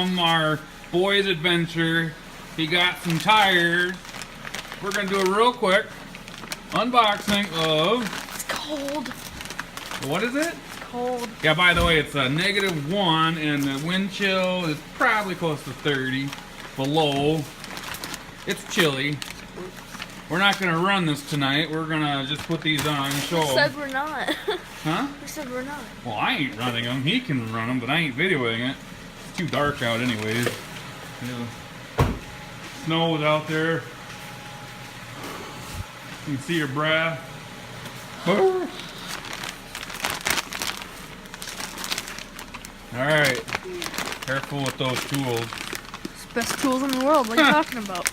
from our boys' adventure. He got some tires. We're gonna do a real quick unboxing of. It's cold. What is it? It's cold. Yeah, by the way, it's a -1 and the wind chill is probably close to 30 below. It's chilly. We're not gonna run this tonight. We're gonna just put these on and show We them. said we're not. Huh? We said we're not. Well, I ain't running them. He can run them, but I ain't videoing it. It's too dark out anyways. Yeah. Snow is out there. You can see your breath. Alright. Careful with those tools. It's the best tools in the world. What are you talking about?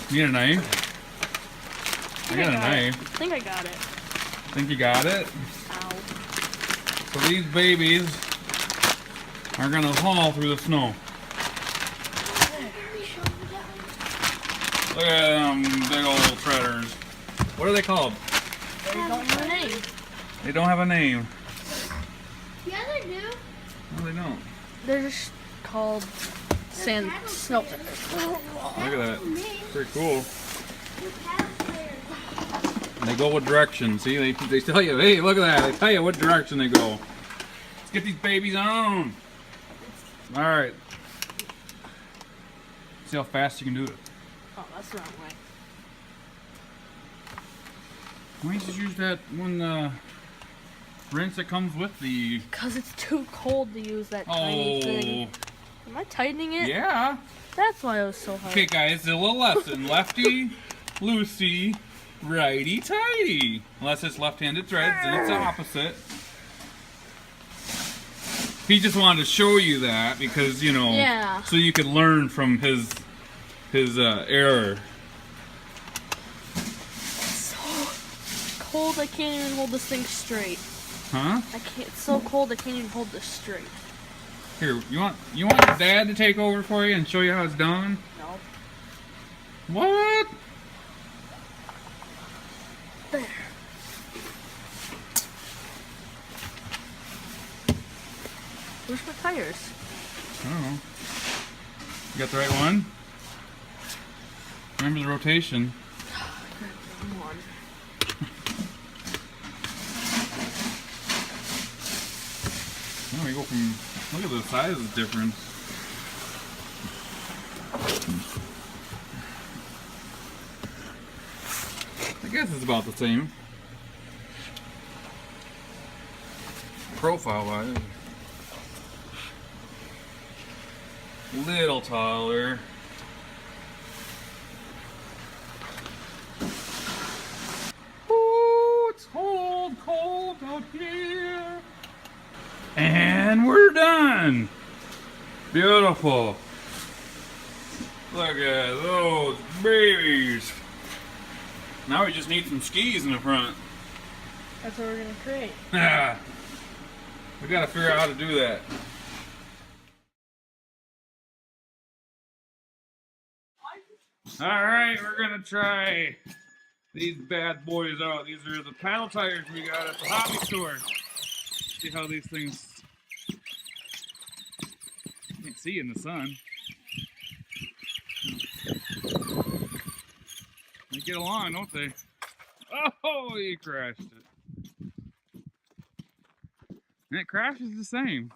You need a knife? I got a knife. I think I got it. Think you got it? Ow. So these babies are gonna haul through the snow. Look at them big old treaders. What are they called? They don't have a name. They don't have a name. Yeah, they do. No, they don't. They're just called sand snow. Look at that. Pretty cool. And they go with direction. See, they tell you, hey, look at that. They tell you what direction they go. Let's get these babies on. All right. See how fast you can do it. Oh, that's the wrong way. Why don't you just use that one rinse that comes with the... Because it's too cold to use that tiny thing. Am I tightening it? Yeah. That's why it was so hard. Okay, guys, a little lesson. Lefty, loosey, righty, tighty. Unless it's left-handed threads, and it's the opposite. He just wanted to show you that because, you know, Yeah. so you could learn from his error. It's so cold I can't even hold this thing straight. Huh? I can't. It's so cold I can't even hold this straight. Here, you want your dad to take over for you and show you how it's done? No. What? There. Where's my tires? I don't know. You got the right one? Remember the rotation. Come on. Oh, you go from... Look at the size difference. I guess it's about the same. Profile-wise. Little taller. Ooh, it's cold, cold out here. And we're done. Beautiful. Look at those babies. Now we just need some skis in the front. That's what we're gonna create. Ah, we gotta figure out how to do that. Alright, we're gonna try these bad boys out. These are the panel tires we got at the hobby store. See how these things... You can't see in the sun. They get along, don't they? Oh, you crashed it. And it crashes the same.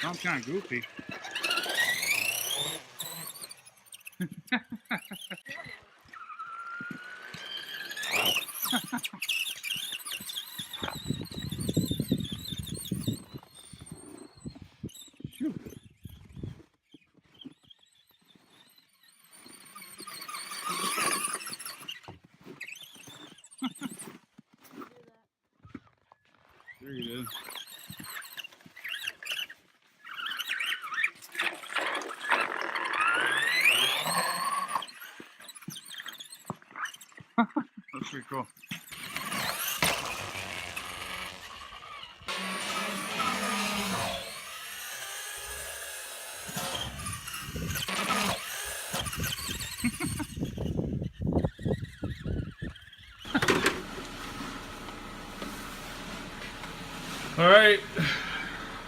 Sounds kind of goofy. There you go. That's pretty cool.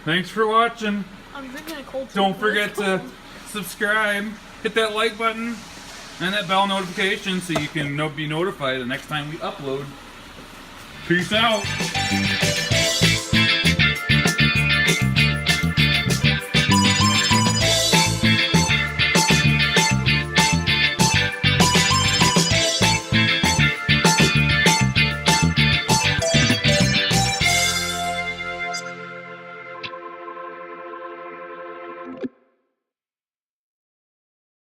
Thanks for watching. I'm drinking a cold tea. Don't forget to subscribe, hit that like button, and that bell notification so you can be notified the next time we upload. Peace out.